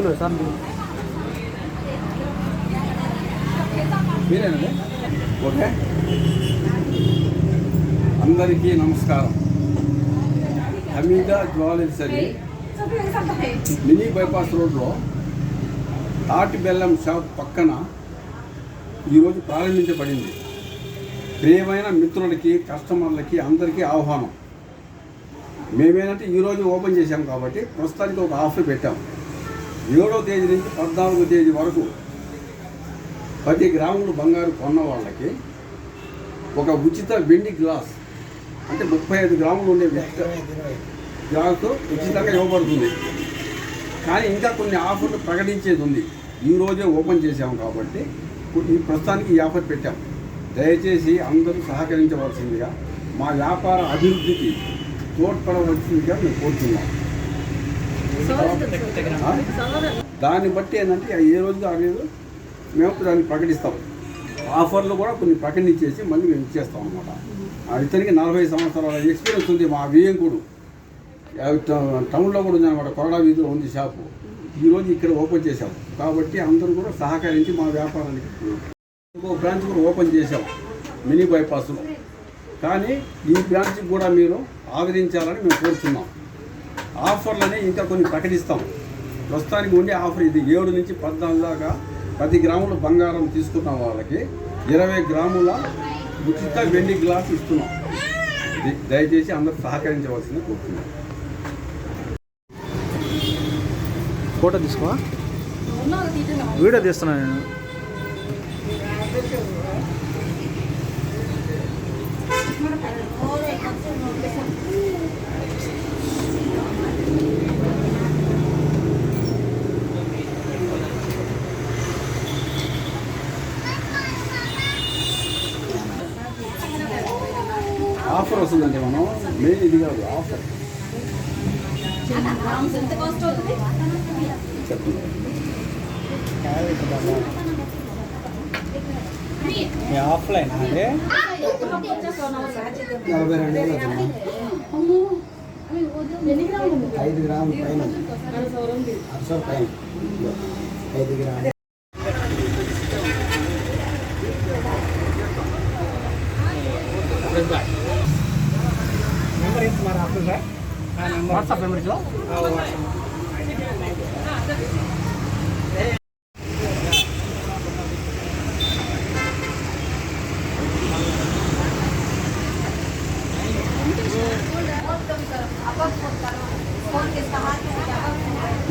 Sir మీరేనండి. Okay, అందరికీ నమస్కారం. Hamida jewellers అని మినీ బైపాస్ రోడ్లో తాటి బెల్లం షాప్ పక్కన ఈరోజు ప్రారంభించబడింది. ప్రియమైన మిత్రులకి, కస్టమర్లకి అందరికీ ఆహ్వానం. మేమేంటంటే ఈరోజు ఓపెన్ చేశాం కాబట్టి ప్రస్తుతానికి ఒక ఆఫర్ పెట్టాం. 7వ తేదీ నుంచి 14వ తేదీ వరకు 10 గ్రాములు బంగారు కొన్న వాళ్ళకి ఒక ఉచిత వెండి గ్లాస్, అంటే 35 గ్రాములు ఉండే గ్లాసు ఉచితంగా ఇవ్వబడుతుంది. కానీ ఇంకా కొన్ని ఆఫర్లు ప్రకటించేది ఉంది. ఈరోజే ఓపెన్ చేసాము కాబట్టి ఈ ప్రస్తుతానికి ఈ ఆఫర్ పెట్టాం. దయచేసి అందరూ సహకరించవలసిందిగా, మా వ్యాపార అభివృద్ధికి తోడ్పడవలసిందిగా మేము కోరుతున్నాం. దాన్ని బట్టి ఏంటంటే ఏ రోజు ఆ రోజు మేము దాన్ని ప్రకటిస్తాం. ఆఫర్లు కూడా కొన్ని ప్రకటించేసి మళ్ళీ మేము ఇచ్చేస్తాం అనమాట. ఇతనికి 40 సంవత్సరాల ఎక్స్పీరియన్స్ ఉంది. మా వియ్యంకుడు టౌన్లో కూడా ఉంది అనమాట. కొరడా వీధిలో ఉంది షాపు. ఈరోజు ఇక్కడ ఓపెన్ చేసాం కాబట్టి అందరూ కూడా సహకరించి మా వ్యాపారానికి ఇంకో బ్రాంచ్ కూడా ఓపెన్ చేసాం మినీ బైపాస్లో. కానీ ఈ బ్రాంచ్కి కూడా మీరు ఆదరించాలని మేము కోరుతున్నాం. ఆఫర్లని ఇంకా కొన్ని ప్రకటిస్తాం. ప్రస్తుతానికి ఉండే ఆఫర్ ఇది. 7 నుంచి 14 దాకా 10 గ్రాముల బంగారం తీసుకున్న వాళ్ళకి 20 గ్రాముల ఉచిత వెండి గ్లాస్ ఇస్తున్నాం. దయచేసి అందరూ సహకరించవలసింది కోరుతున్నాం. ఫోటో తీసుకో, వీడియో తీస్తున్నాను నేను. ఆఫర్ వస్తుందండి. మనం మెయిన్ ఇది కాదు ఆఫర్. చెప్పండి. ఆఫ్లైన్ అదే 5 గ్రాముల పైన 5 గ్రాములు. వాట్సాప్ మెమరీలో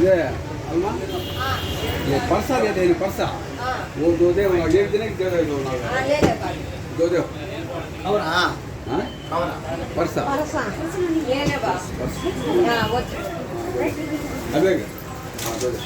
ये अलमा ये परसा दे दे परसा वो दो दे वो एक दिन दे दे दो ना ले ले दो दे और हां और परसा परसा ये ले बस हां वो अबे हां दो दे